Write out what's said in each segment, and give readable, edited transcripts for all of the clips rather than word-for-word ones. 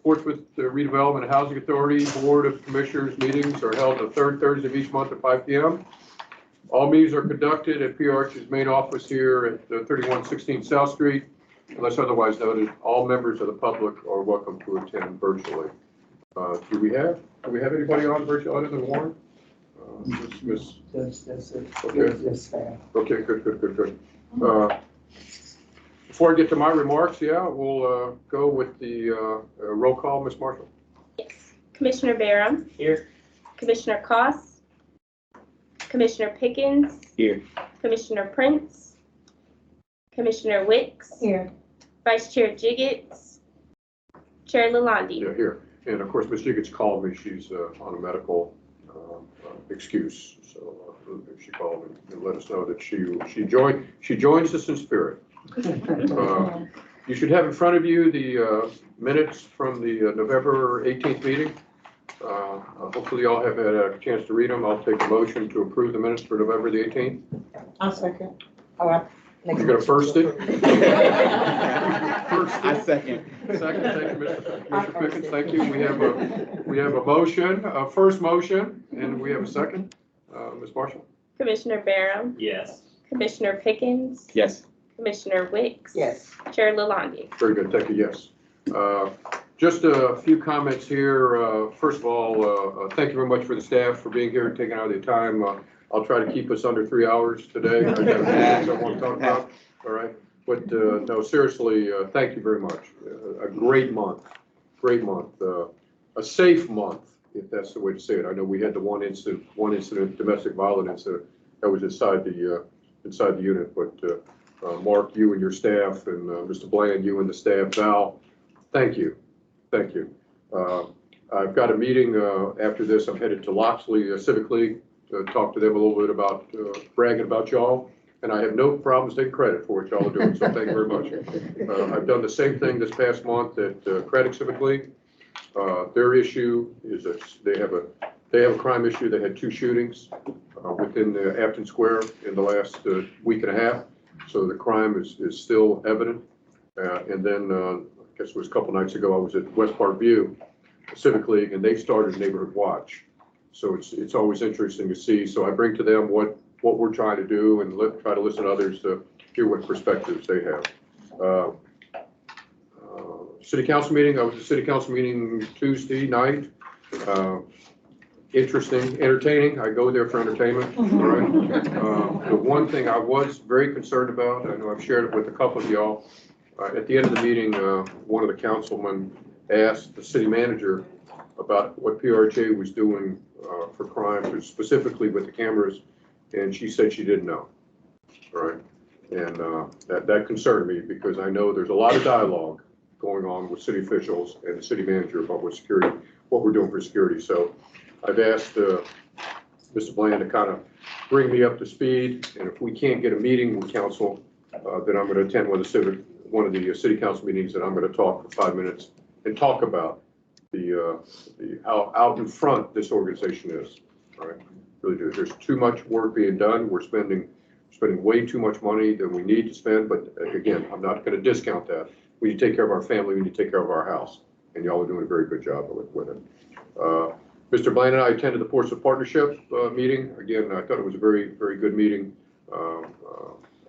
Portsmouth Redevelopment and Housing Authority Board of Commissioners meetings are held the third Thursday of each month at 5 p.m. All meetings are conducted at PRH's main office here at 3116 South Street. Unless otherwise noted, all members of the public are welcome to attend virtually. Do we have anybody on virtual other than Warren? Miss. That's it. Okay. Yes, Okay. Good. Before I get to my remarks, we'll go with the roll call. Ms. Marshall. Yes. Commissioner Barham. Here. Commissioner Koss. Commissioner Pickens. Here. Commissioner Prince. Commissioner Wicks. Here. Vice Chair Jiggets. Chair Lalonde. Yeah, here. And of course, Ms. Jiggets called me. She's on a medical excuse. So she called me and let us know that she joins us in spirit. You should have in front of you the minutes from the November 18th meeting. Hopefully you all have had a chance to read them. I'll take a motion to approve the minutes for November the 18th. I'll second. You're going to first it? I second. Second, thank you, Mr. Pickens. Thank you. We have a motion, a first motion, and we have a second. Ms. Marshall? Commissioner Barham. Yes. Commissioner Pickens. Yes. Commissioner Wicks. Yes. Chair Lalonde. Very good, thank you, yes. Just a few comments here. First of all, thank you very much for the staff for being here and taking out the time. I'll try to keep us under 3 hours today. I've got a few things I want to talk about, all right? But no, seriously, thank you very much. A great month, a safe month, if that's the way to say it. I know we had the one incident, domestic violence incident, that was inside the unit, but Mark, you and your staff, and Mr. Bland, you and the staff, Val, thank you. I've got a meeting after this. I'm headed to Loxley Civic League to talk to them a little bit about bragging about y'all, and I have no problems taking credit for what y'all are doing, so thank you very much. I've done the same thing this past month at Craddock Civic League. Their issue is that they have a crime issue. They had 2 shootings within the Afton Square in the last week and a half. So the crime is still evident. And then I guess it was a couple nights ago, I was at West Park View Civic League, and they started Neighborhood Watch. So it's always interesting to see. So I bring to them what we're trying to do, and try to listen to others to hear what perspectives they have. City Council meeting. I was at City Council meeting Tuesday night. Interesting, entertaining. I go there for entertainment. All right. The one thing I was very concerned about, I know I've shared it with a couple of y'all. At the end of the meeting, one of the councilmen asked the city manager about what PRHA was doing for crime, specifically with the cameras, and she said she didn't know. All right. And that concerned me, because I know there's a lot of dialogue going on with city officials and the city manager about what we're doing for security. So I've asked Mr. Bland to kind of bring me up to speed, and if we can't get a meeting with council, then I'm going to attend one of the city council meetings, and I'm going to talk for 5 minutes and talk about how out in front this organization is. All right, really do. There's too much work being done. We're spending way too much money than we need to spend. But again, I'm not going to discount that. We need to take care of our family. We need to take care of our house, and y'all are doing a very good job with it. Mr. Bland and I attended the Portsmouth Partnership meeting. Again, I thought it was a very, very good meeting. I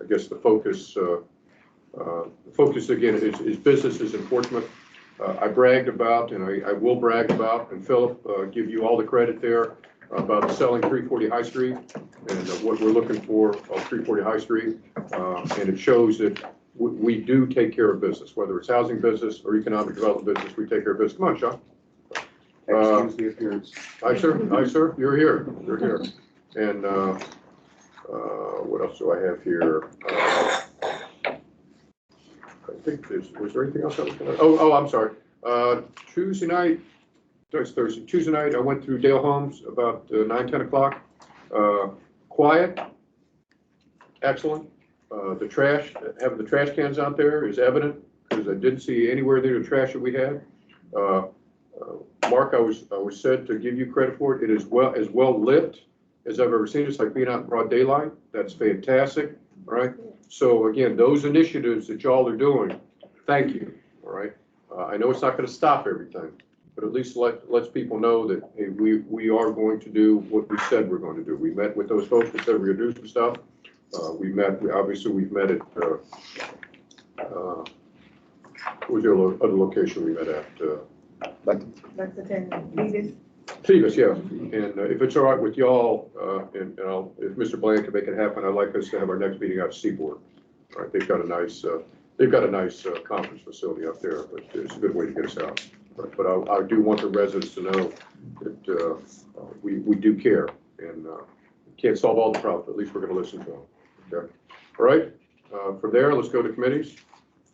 guess the focus again is businesses in Portsmouth. I bragged about, and I will brag about, and Philip, give you all the credit there about selling 340 High Street and what we're looking for on 340 High Street. And it shows that we do take care of business, whether it's housing business or economic development business. We take care of business. Come on, Sean. Excuse the appearance. Hi, sir. You're here. And what else do I have here? I think was there anything else I was going to? Oh, I'm sorry. Tuesday night, Tuesday night, I went through Dale Homes about 9-10 o'clock. Quiet, excellent. The trash, having the trash cans out there is evident, because I didn't see anywhere near the trash that we had. Mark, I was said to give you credit for it. It is as well lit as I've ever seen. It's like being out in broad daylight. That's fantastic. All right. So again, those initiatives that y'all are doing, thank you. All right. I know it's not going to stop everything, but at least lets people know that, hey, we are going to do what we said we're going to do. We met with those folks, we said we're going to do some stuff. We've met at, what was the other location we met at? That's the 10 Phoebus, yeah. And if it's all right with y'all, and if Mr. Bland can make it happen, I'd like us to have our next meeting out at Seaboard. All right, they've got a nice conference facility up there, but it's a good way to get us out. But I do want the residents to know that we do care, and can't solve all the problems, but at least we're going to listen to them. Okay. All right. From there, let's go to committees.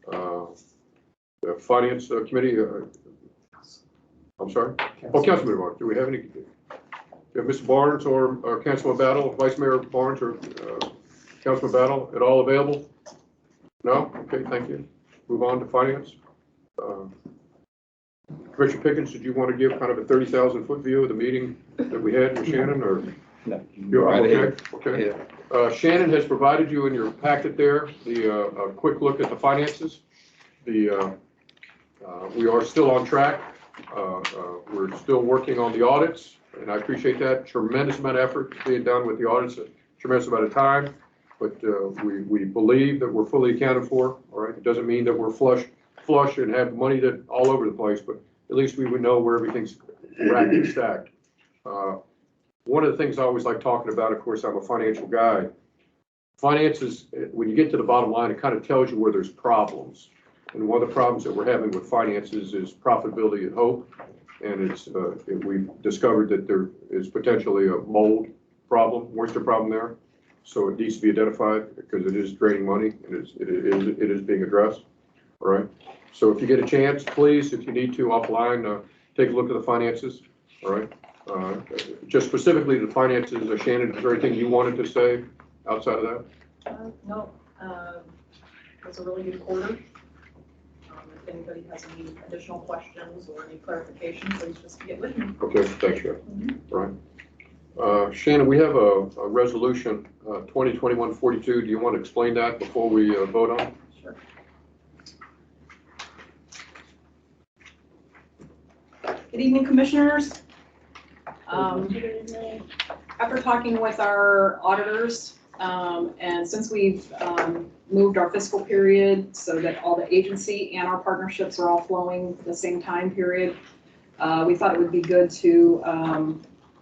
The Finance Committee. I'm sorry. Oh, Councilman Barnes. Do we have any? Do you have Mr. Barnes or Councilman Battle, Vice Mayor Barnes or Councilman Battle at all available? No? Okay, thank you. Move on to Finance. Commissioner Pickens, did you want to give kind of a 30,000-foot view of the meeting that we had with Shannon, or? No. You're okay. Yeah. Shannon has provided you in your packet there a quick look at the finances. We are still on track. We're still working on the audits, and I appreciate that. Tremendous amount of effort being done with the audits, a tremendous amount of time, but we believe that we're fully accounted for. All right, it doesn't mean that we're flush and have money that all over the place, but at least we would know where everything's racked and stacked. One of the things I always like talking about, of course, I'm a financial guy. Finances, when you get to the bottom line, it kind of tells you where there's problems. And one of the problems that we're having with finances is profitability and hope. And we've discovered that there is potentially a mold problem, moisture problem there. So it needs to be identified because it is draining money and it is being addressed. All right. So if you get a chance, please, if you need to offline, take a look at the finances. All right. Just specifically the finances, Shannon, is there anything you wanted to say outside of that? No, it was a really good quarter. If anybody has any additional questions or any clarification, please just get with me. Okay, thanks, Shannon. Right. Shannon, we have a resolution 2021-42. Do you want to explain that before we vote on it? Sure. Good evening, commissioners. After talking with our auditors, and since we've moved our fiscal period so that all the agency and our partnerships are all flowing at the same time period, we thought it would be good to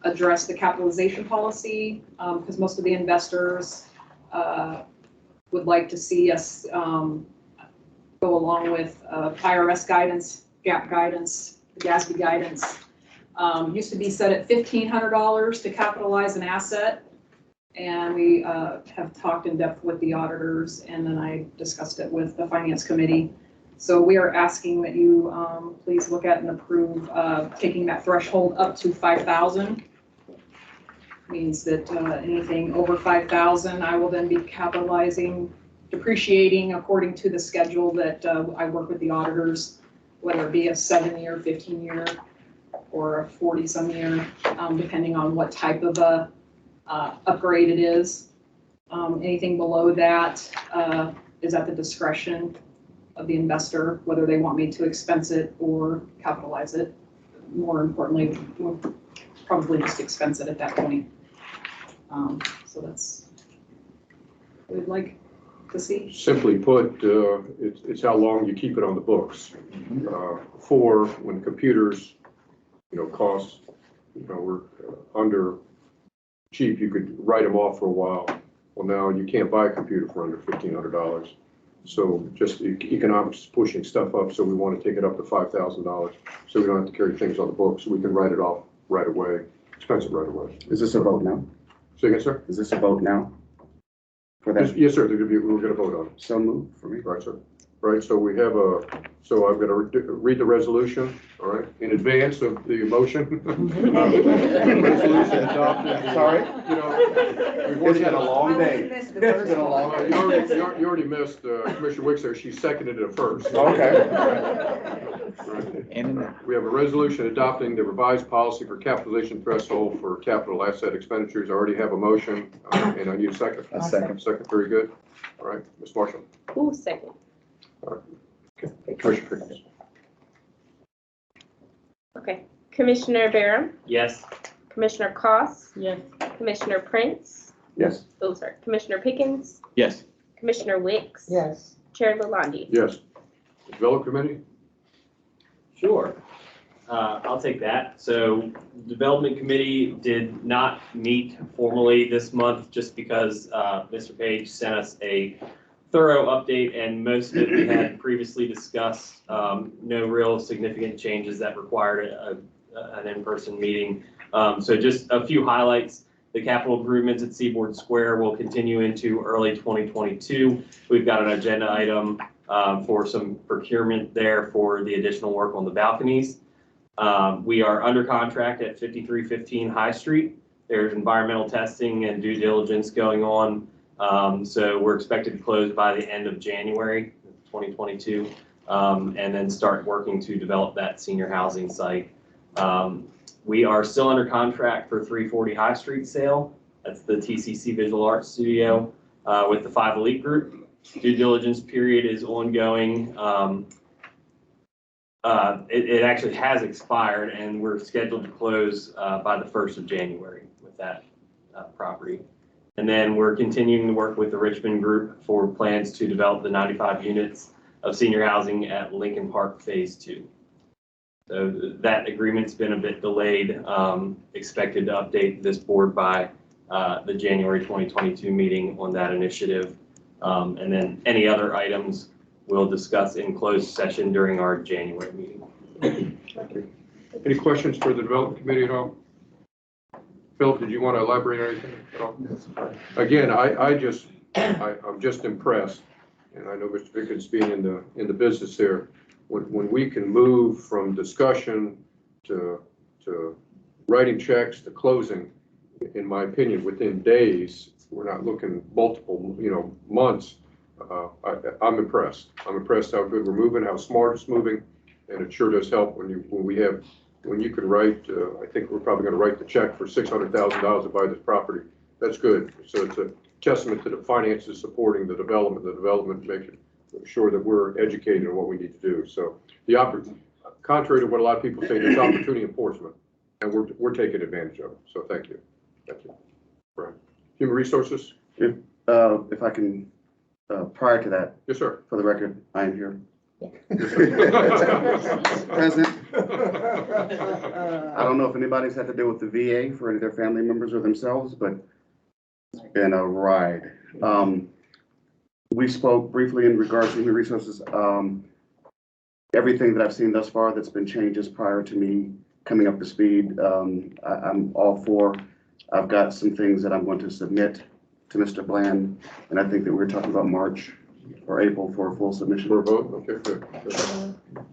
address the capitalization policy, because most of the investors would like to see us go along with IRS guidance, GAAP guidance, the GASB guidance. Used to be set at $1,500 to capitalize an asset. And we have talked in depth with the auditors, and then I discussed it with the Finance Committee. So we are asking that you please look at and approve taking that threshold up to 5,000. Means that anything over 5,000, I will then be capitalizing, depreciating according to the schedule that I work with the auditors, whether it be a 7-year, 15-year, or a 40-some year, depending on what type of a upgrade it is. Anything below that is at the discretion of the investor, whether they want me to expense it or capitalize it. More importantly, we'll probably just expense it at that point. So that's what we'd like to see. Simply put, it's how long you keep it on the books. Before, when computers, cost, were under cheap, you could write them off for a while. Well, now you can't buy a computer for under $1,500. So just economics is pushing stuff up. So we want to take it up to $5,000 so we don't have to carry things on the books. So we can write it off right away, expense it right away. Is this a vote now? Say again, sir? Is this a vote now? For that? Yes, sir. We're going to vote on it. So move for me. Right, sir. Right, so we have so I'm going to read the resolution, all right, in advance of the motion. Resolution adopted. Sorry. We've It's already been had a long day. It's been a long day. You already missed Commissioner Wicks there. She seconded it first. Okay. Right. We have a resolution adopting the revised policy for capitalization threshold for capital asset expenditures. I already have a motion, and I need a second. A second. Second, very good. All right, Ms. Marshall. Who's second? Okay. Commissioner Pickens. Okay. Commissioner Barham, Yes. Commissioner Koss, Yes. Commissioner Prince, Yes. oh, sorry, Commissioner Pickens, Yes. Commissioner Wicks. Yes. Chair Lalonde. Yes. Development Committee? Sure. I'll take that. So Development Committee did not meet formally this month just because Mr. Page sent us a thorough update and most of it we had previously discussed. No real significant changes that required an in-person meeting. So just a few highlights. The capital improvements at Seaboard Square will continue into early 2022. We've got an agenda item for some procurement there for the additional work on the balconies. We are under contract at 5315 High Street. There's environmental testing and due diligence going on. So we're expected to close by the end of January 2022, and then start working to develop that senior housing site. We are still under contract for 340 High Street sale. That's the TCC Visual Arts Studio with the 5 Elite Group. Due diligence period is ongoing. It actually has expired and we're scheduled to close by the 1st of January with that property. And then we're continuing to work with the Richmond Group for plans to develop the 95 units of senior housing at Lincoln Park Phase 2. So that agreement's been a bit delayed, expected to update this board by the January 2022 meeting on that initiative. And then any other items we'll discuss in closed session during our January meeting. Thank you. Any questions for the Development Committee at all? Philip, did you want to elaborate on anything at all? Again, I'm just impressed, and I know Mr. Pickens being in the business here, when we can move from discussion to writing checks to closing, in my opinion, within days, we're not looking multiple, months. I'm impressed. I'm impressed how good we're moving, how smart it's moving, and it sure does help when you can write. I think we're probably going to write the check for $600,000 to buy this property. That's good. So it's a testament to the finances supporting the development. The development making sure that we're educated on what we need to do. So contrary to what a lot of people say, there's opportunity in Portsmouth, and we're taking advantage of it. So thank you. Thank you. Right. Human Resources. If I can, prior to that, Yes, sir. for the record, I am here. Yes, sir. Present. I don't know if anybody's had to deal with the VA for any of their family members or themselves, but it's been a ride. We spoke briefly in regards to human resources. Everything that I've seen thus far that's been changes prior to me coming up to speed, I'm all for. I've got some things that I'm going to submit to Mr. Bland, and I think that we're talking about March or April for a full submission. For a vote? Okay, good.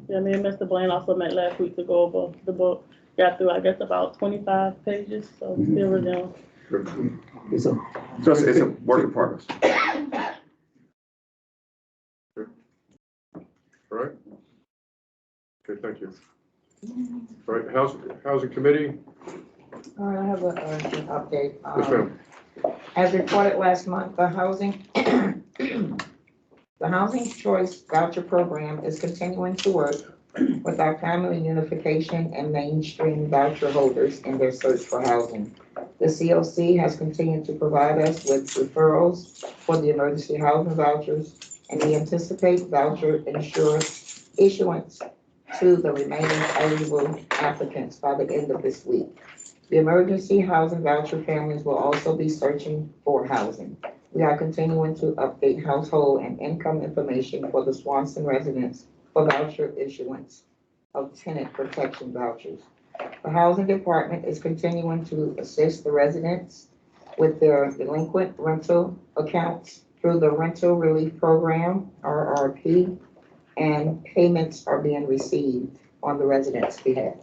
Yeah, me and Mr. Blaine also met last week to go over the book. Got through, I guess, about 25 pages, so still reviewing. Good. So it's a work in progress. All right. Okay, thank you. All right, Housing Committee. All right, I have an update. Yes, ma'am. As reported last month, the Housing Choice Voucher Program is continuing to work with our family unification and mainstream voucher holders in their search for housing. The COC has continued to provide us with referrals for the emergency housing vouchers, and we anticipate voucher issuance to the remaining eligible applicants by the end of this week. The emergency housing voucher families will also be searching for housing. We are continuing to update household and income information for the Swanson residents for voucher issuance of tenant protection vouchers. The housing department is continuing to assist the residents with their delinquent rental accounts through the Rental Relief Program, RRP, and payments are being received on the residents' behalf.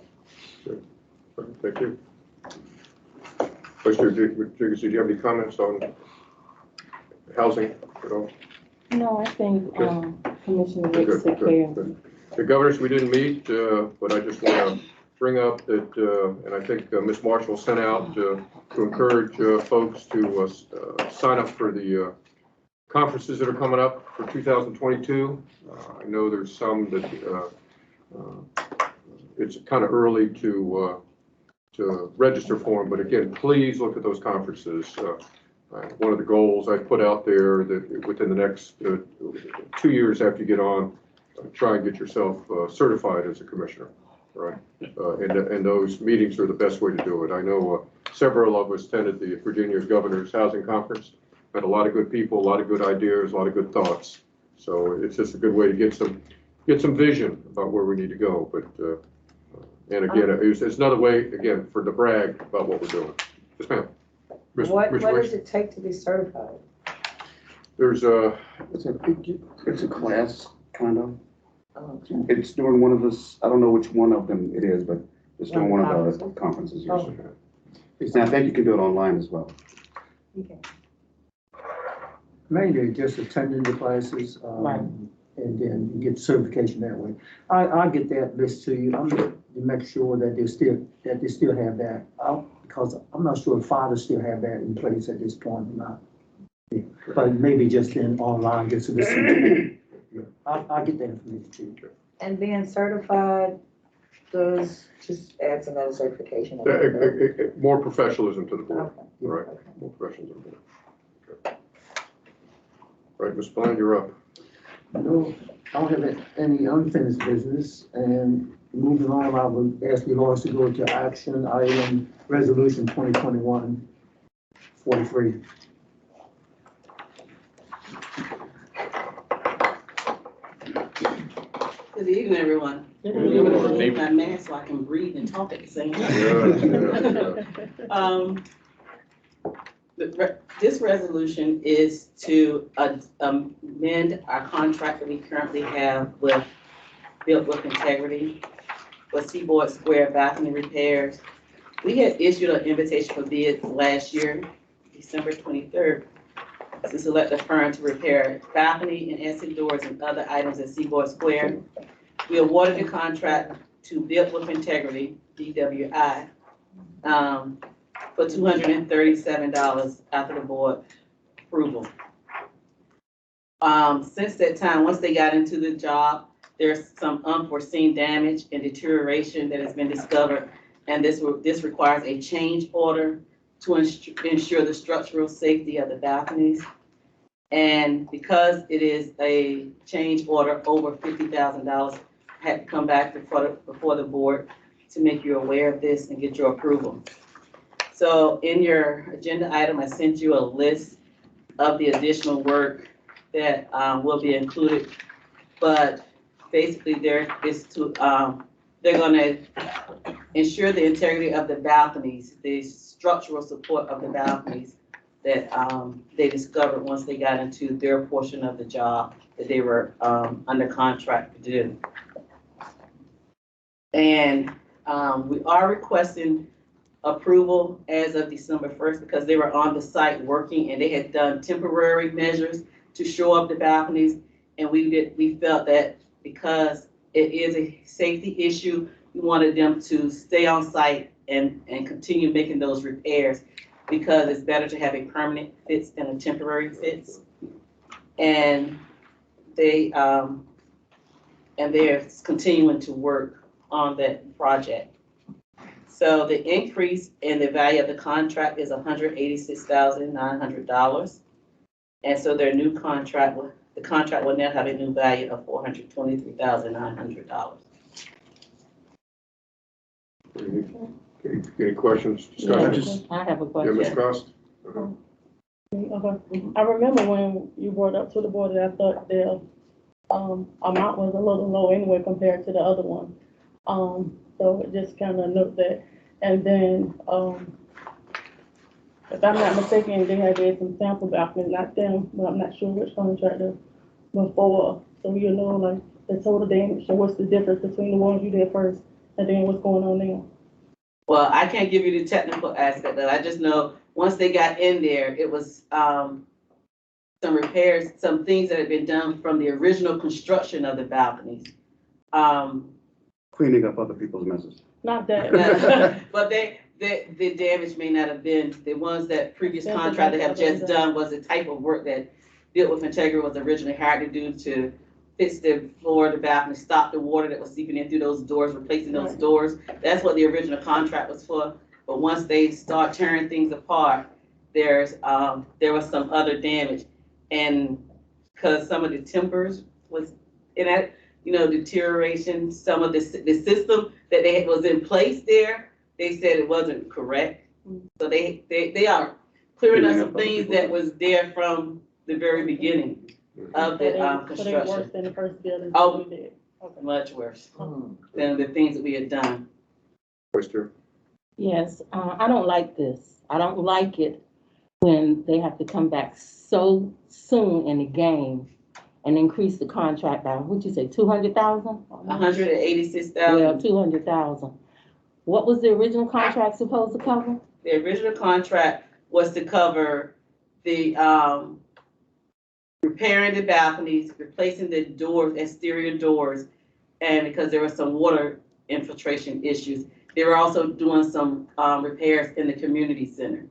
Thank you. Mr. Jiggs, do you have any comments on housing at all? No, I think Commissioner Good, Wicks took good, care of good. The governors, we didn't meet, but I just want to bring up that, and I think Ms. Marshall sent out to encourage folks to sign up for the conferences that are coming up for 2022. I know there's some that it's kind of early to register for them, but again, please look at those conferences. One of the goals I put out there that within the next 2 years after you get on, try and get yourself certified as a commissioner, right? And those meetings are the best way to do it. I know several of us attended the Virginia Governor's Housing Conference. Met a lot of good people, a lot of good ideas, a lot of good thoughts. So it's just a good way to get some vision about where we need to go. But and again, it's another way again for to brag about what we're doing. Yes, ma'am. What does it take to be certified? There's It's a class, kind of. Oh, It's during one of the, I don't know which one of them it is, but it's during one of the conferences usually. And I think you can do it online as well. okay. Mainly just attending the classes, Right. and then you get certification that way. I get that list to you. I'm to make sure that they still have that. Because I'm not sure if fathers still have that in place at this point or not. Yeah. But maybe just in online, just to listen. Yeah. I'll get that information to you. And being certified does just adds another certification. more professionalism to the board, Okay. right? More professionalism. To the board. Okay. Right, Ms. Bland, you're up. No, I don't have any unfinished business, and moving on, I would ask you Lawrence to go to action item resolution 2021-43. Good evening, everyone. Good I'm gonna evening. remove my mask so I can breathe and talk at the same time. This resolution is to amend our contract that we currently have with Built with Integrity for Seaboard Square balcony repairs. We had issued an invitation for bids last year, December 23rd, to select a firm to repair balcony and exit doors and other items at Seaboard Square. We awarded the contract to Built with Integrity, BWI, for $237 after the board approval. Since that time, once they got into the job, there's some unforeseen damage and deterioration that has been discovered, and this requires a change order to ensure the structural safety of the balconies. And because it is a change order over $50,000, I had to come back before the board to make you aware of this and get your approval. So in your agenda item, I sent you a list of the additional work that will be included. But basically they're gonna ensure the integrity of the balconies, the structural support of the balconies that they discovered once they got into their portion of the job that they were under contract to do. And we are requesting approval as of December 1st because they were on the site working and they had done temporary measures to shore up the balconies. And we felt that because it is a safety issue, we wanted them to stay on site and continue making those repairs because it's better to have a permanent fix than a temporary fix. And they're continuing to work on that project. So the increase in the value of the contract is $186,900. And so their new contract, the contract will now have a new value of $423,900. Any questions, discussions? I have a Yeah, Ms. question. Cost? Okay. I remember when you brought up to the board that I thought their amount was a little low anyway compared to the other one. So just kind of note that. And then, if I'm not mistaken, they had did some sample balcony, not them, but I'm not sure which contractor before. So you know, like the total damage and what's the difference between the ones you did first and then what's going on now? Well, I can't give you the technical aspect of it. I just know once they got in there, it was some repairs, some things that had been done from the original construction of the balconies. Cleaning up other people's messes. Not that. But the damage may not have been, the ones that previous contractor have just done was the type of work that Built with Integrity was originally hired to do to fix the floor, the bathroom, stop the water that was seeping in through those doors, replacing those doors. That's what the original contract was for. But once they start tearing things apart, there was some other damage. And because some of the timbers was in that, deterioration, some of the system that was in place there, they said it wasn't correct. So they are clearing up some things that was there from the very beginning of the So they worse construction. than the first building. Oh. we did. Okay. Much worse than the things that we had done. Question? Yes, I don't like this. I don't like it when they have to come back so soon in the game and increase the contract by, what'd you say, 200,000? 186,000. Well, 200,000. What was the original contract supposed to cover? The original contract was to cover the, repairing the balconies, replacing the doors, exterior doors, and because there was some water infiltration issues. They were also doing some, repairs in the community center.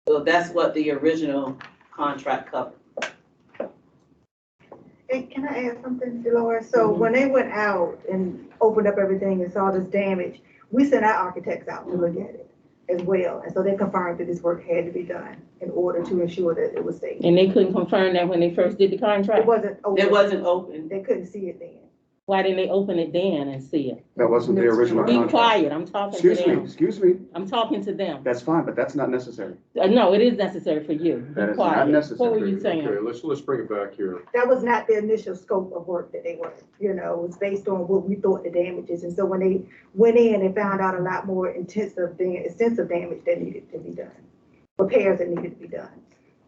So that's what the original contract covered. Hey, can I add something, Dolores? So when they went out and opened up everything and saw this damage, we sent our architects out to look at it as well. And so they confirmed that this work had to be done in order to ensure that it was safe. And they couldn't confirm that when they first did the It contract? wasn't open. It wasn't open. They couldn't see it then. Why didn't they open it then and see it? That wasn't the original Be contract. quiet, I'm talking to them. Excuse me, I'm talking to them. that's fine, but that's not necessary. No, it is necessary for you. That Be is not quiet. necessary. What were you saying? Okay, let's bring it back here. That was not the initial scope of work that they were, it was based on what we thought the damages. And so when they went in and found out a lot more extensive damage that needed to be done, repairs that needed to be done.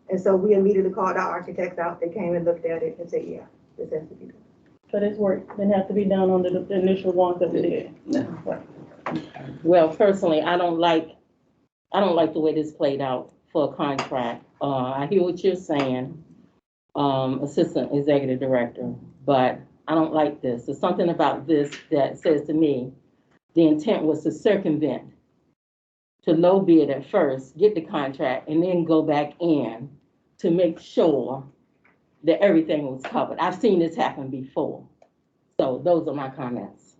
And so we immediately called our architects out. They came and looked at it and said, yeah, this has to be done. So this work didn't have to be done on the initial ones that we did. Well, personally, I don't like the way this played out for a contract. I hear what you're saying, Assistant Executive Director, but I don't like this. There's something about this that says to me, the intent was to circumvent, to low bid at first, get the contract, and then go back in to make sure that everything was covered. I've seen this happen before. So those are my comments.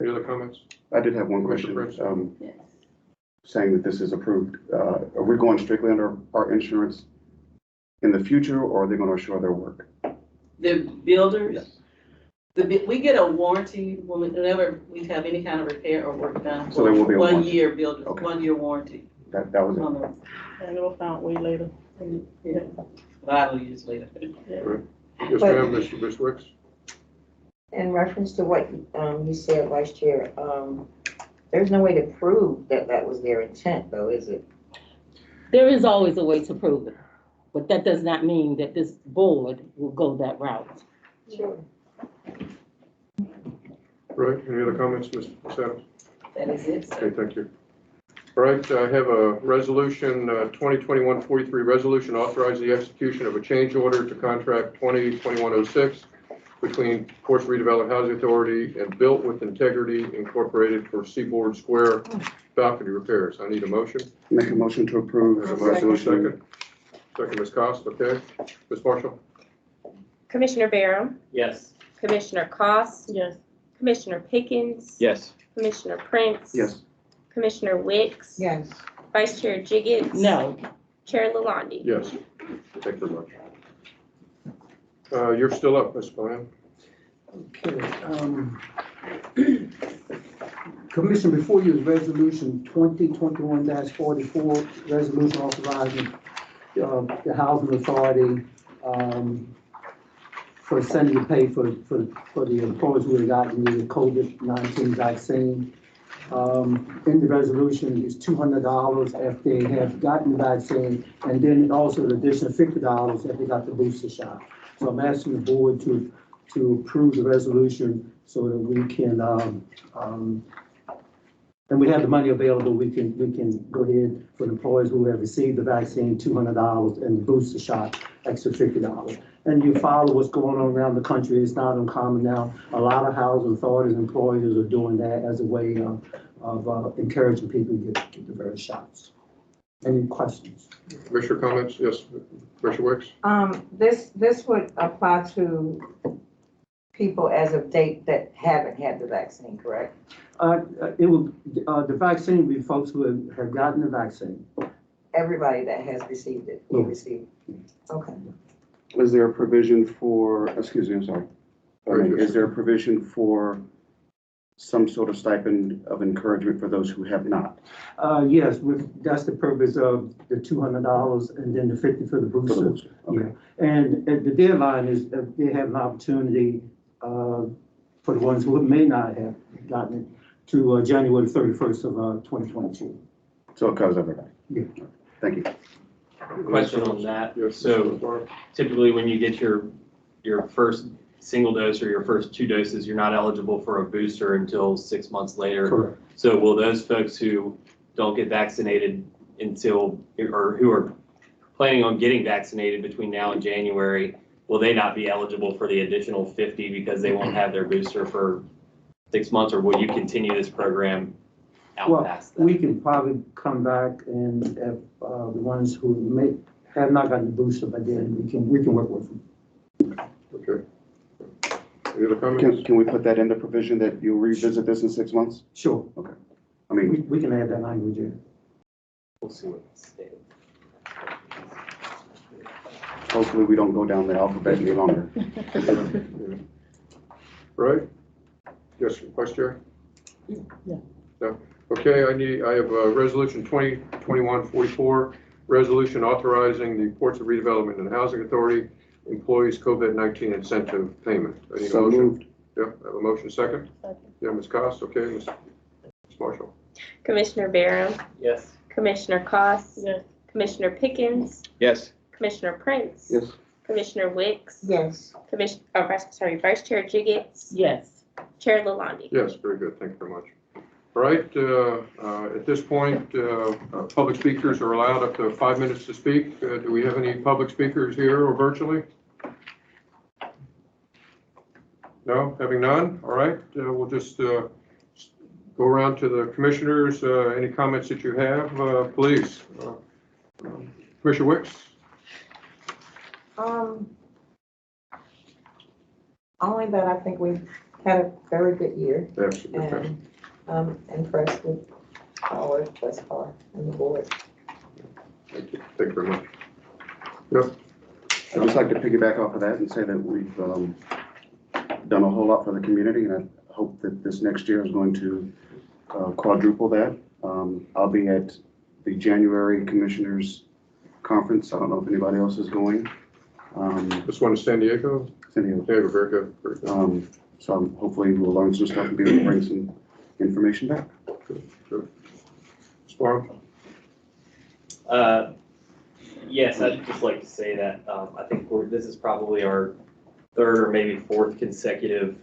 Any other comments? I did have one question, saying that this is approved. Are we going strictly under our insurance in the future, or are they gonna assure their work? The builders, Yes. we get a warranty whenever we have any kind of repair or work done. So there will be a warranty? 1 year builder, Okay. 1 year warranty. That was it. On the And it was found way later. Yeah. 5 years later. Yes, ma'am, Ms. Wicks? In reference to what you said, Vice Chair, there's no way to prove that that was their intent, though, is it? There is always a way to prove it, but that does not mean that this board will go that route. Sure. Right, any other comments, Ms. Adams? That is it, sir. Okay, thank you. All right, I have a resolution, 2021-43 resolution authorizing the execution of a change order to contract 2021-06 between Ports Redevelopment Housing Authority and Built with Integrity Incorporated for Seaboard Square balcony repairs. I need a motion. Make a motion to approve There's a the motion, resolution. second, Ms. Cost, okay. Ms. Marshall? Commissioner Barham, Yes. Commissioner Cost, Yes. Commissioner Pickens. Yes. Commissioner Prince. Yes. Commissioner Wicks. Yes. Vice Chair Jiggets. No, Chair Lalonde. Yes. Thank you very much. You're still up, Ms. Bland. Okay, Commission, before you is resolution 2021-44, resolution authorizing, the housing authority, for sending pay for the employees who have gotten the COVID-19 vaccine. In the resolution is $200 if they have gotten the vaccine, and then also an additional $50 if they got the booster shot. So I'm asking the board to approve the resolution so that we can, and we have the money available, we can go ahead for employees who have received the vaccine, $200, and the booster shot, extra $50. And you follow what's going on around the country. It's not uncommon now. A lot of housing authorities, employers are doing that as a way of encouraging people to get the various shots. Any questions? Commissioner comments? Yes, Commissioner Wicks? This would apply to people as of date that haven't had the vaccine, correct? It will, the vaccine will be folks who have gotten the vaccine. Everybody that has received it will receive it. Okay. Is there a provision for, excuse me, I'm sorry. Is there a provision for some sort of stipend of encouragement for those who have not? Yes, that's the purpose of the $200 and then the 50 for the For the booster. booster? Okay. And the deadline is that they have an opportunity, for the ones who may not have gotten it, to January 31st of 2022. So it covers everybody? Yeah. Thank you. Question on that. Yes. So typically when you get your first single dose or your first 2 doses, you're not eligible for a booster until 6 months later. Correct. So will those folks who don't get vaccinated until, or who are planning on getting vaccinated between now and January, will they not be eligible for the additional 50 because they won't have their booster for 6 months, or will you continue this program out Well, past that? we can probably come back and if the ones who may have not gotten the booster, but then we can work with them. Okay. Any other comments? Can we put that in the provision that you'll revisit this in 6 months? Sure, I mean, we can add that language in. We'll see what the state. hopefully we don't go down the alphabet any longer. Right? Yes, Vice Chair? Yeah. No? Okay, I have Resolution 2021-44, resolution authorizing the Ports of Redevelopment and Housing Authority employees COVID-19 incentive payment. I need a So motion. moved. Yeah, I have a motion second. Second. Yeah, Ms. Cost, okay, Ms. Marshall. Commissioner Barham, Yes. Commissioner Cost, Yes. Commissioner Pickens, Yes. Commissioner Prince, Yes. Commissioner Wicks, Yes. Vice Chair Jiggets, Yes. Chair Lalonde. Yes, very good, thank you very much. All right, at this point, public speakers are allowed up to 5 minutes to speak. Do we have any public speakers here or virtually? No, having none, all right, we'll just go around to the commissioners. Any comments that you have, please. Commissioner Wicks? Only that I think we've had a very good year, Absolutely. and I'm impressed with our work thus far and the board. Thank you very much. Yep. I'd just like to piggyback off of that and say that we've done a whole lot for the community, and I hope that this next year is going to quadruple that. I'll be at the January Commissioners Conference. I don't know if anybody else is going. This one is San Diego? San Diego. Yeah, very good, very good. So hopefully we'll learn some stuff and be able to bring some information back. Good. Sparrow? Yes, I'd just like to say that I think this is probably our 3rd or maybe 4th consecutive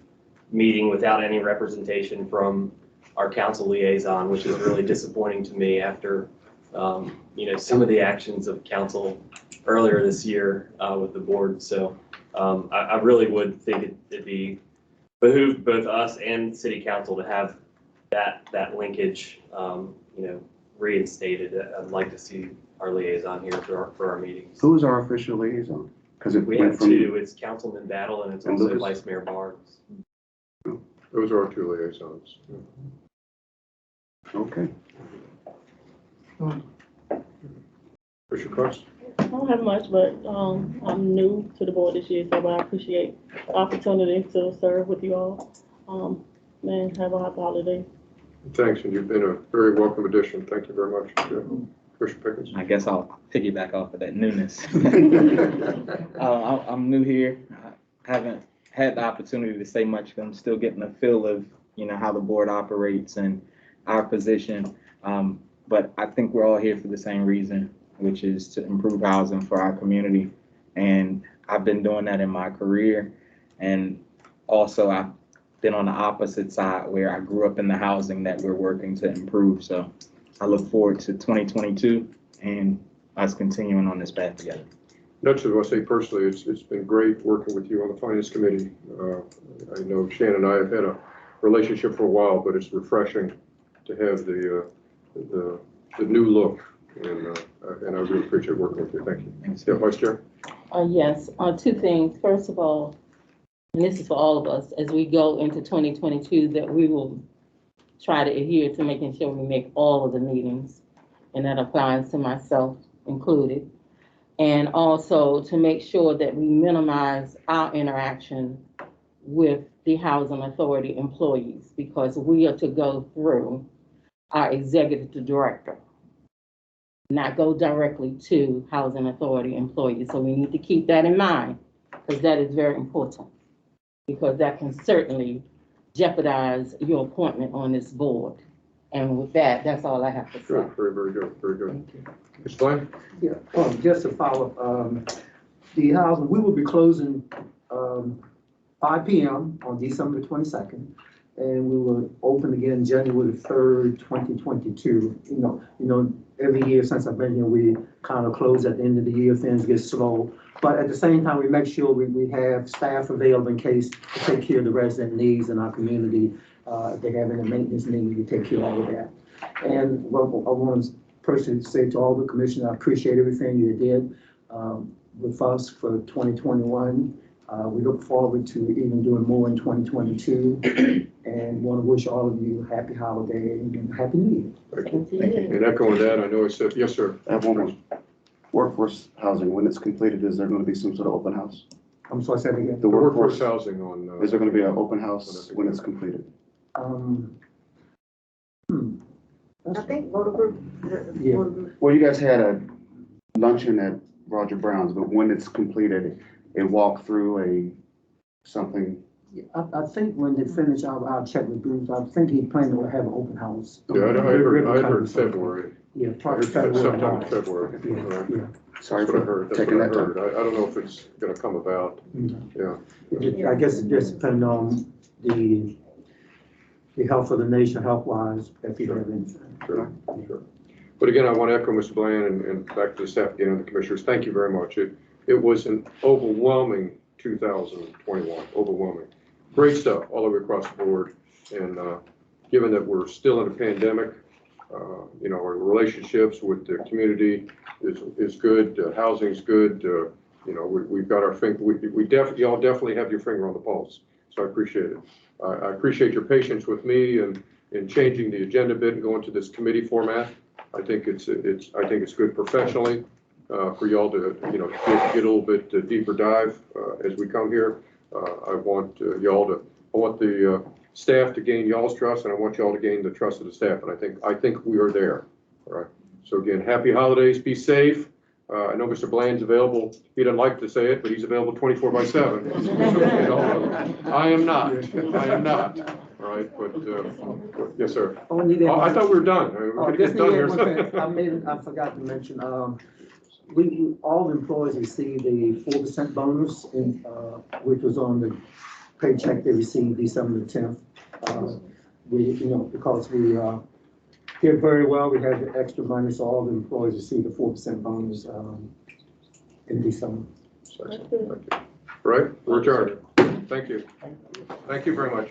meeting without any representation from our council liaison, which is really disappointing to me after, some of the actions of council earlier this year with the board. So I really would think it'd be behoove both us and city council to have that linkage, reinstated. I'd like to see our liaison here for our meetings. Who is our official liaison? Because it We went have from 2. It's Councilman Battle and it's And also Lucas. Vice Mayor Barnes. Those are our 2 liaisons. Okay. Commissioner Cost? I don't have much, but I'm new to the board this year, so I appreciate the opportunity to serve with you all. Have a happy holiday. Thanks, and you've been a very welcome addition. Thank you very much. Commissioner Pickens? I guess I'll piggyback off of that newness. I'm new here. I haven't had the opportunity to say much. I'm still getting a feel of, how the board operates and our position. But I think we're all here for the same reason, which is to improve housing for our community. And I've been doing that in my career. And also I've been on the opposite side where I grew up in the housing that we're working to improve. So I look forward to 2022 and us continuing on this path together. That's what I want to say personally. It's been great working with you on the Finance Committee. I know Shannon and I have had a relationship for a while, but it's refreshing to have the new look and I really appreciate working with you. Thank you. Yeah, Vice Chair? Yes, two things. First of all, and this is for all of us, as we go into 2022, that we will try to adhere to making sure we make all of the meetings, and that applies to myself included. And also to make sure that we minimize our interaction with the Housing Authority employees, because we are to go through our executive director, not go directly to Housing Authority employees. So we need to keep that in mind, because that is very important, because that can certainly jeopardize your appointment on this board. And with that, that's all I have to say. Good, very, very good, very good. Thank you. Mr. Blaine? Yeah, just to follow up, the housing, we will be closing, 5 p.m. on December 22nd, and we will open again January 3rd, 2022. You know, every year since I've been here, we kind of close at the end of the year, things get slow. But at the same time, we make sure we have staff available in case to take care of the resident needs in our community. If they have any maintenance needs, we take care of all of that. And what I want to personally say to all the commissioners, I appreciate everything you did with us for 2021. We look forward to even doing more in 2022, and want to wish all of you a happy holiday and happy New Year. Thank you. And echoing that, I know I said, yes, sir. I have one more. Workforce housing, when it's completed, is there going to be some sort of open house? I'm sorry, say that again. The workforce housing on. Is there going to be an open house when it's completed? I think voter group. Yeah. Voter group. Well, you guys had a luncheon at Roger Brown's, but when it's completed, a walk through something. I think when they finish, I'll check with Bruce. I think he planned to have an open house. Yeah, I heard February. Yeah, I probably heard February. sometime in February. Yeah, Right. yeah. Sorry That's what I for heard. That's taking what I that time. heard. I don't know if it's gonna come about. Yeah. I guess it just depends on the health of the nation, health-wise, if you have anything. Sure, sure. But again, I want to echo Mr. Bland and back to the staff again and the commissioners. Thank you very much. It was an overwhelming 2021, overwhelming. Great stuff all the way across the board. And given that we're still in a pandemic, you know, our relationships with the community is good. Housing's good. You know, we've got our finger. Y'all definitely have your finger on the pulse. So I appreciate it. I appreciate your patience with me and in changing the agenda bit and going to this committee format. I think it's good professionally for y'all to, you know, get a little bit deeper dive as we come here. I want the staff to gain y'all's trust, and I want y'all to gain the trust of the staff. And I think we are there. All right. So again, happy holidays. Be safe. I know Mr. Bland's available. He doesn't like to say it, but he's available 24/7. I am not. I am not. All right. But yes, sir. I thought we were done. We're gonna get done here. I forgot to mention. We all employees received a 4% bonus, which was on the paycheck they received December 10th. Because we did very well, we had the extra money, so all the employees received a 4% bonus in December. Thank you. Right, we're adjourned. Thank you. Thank you very much.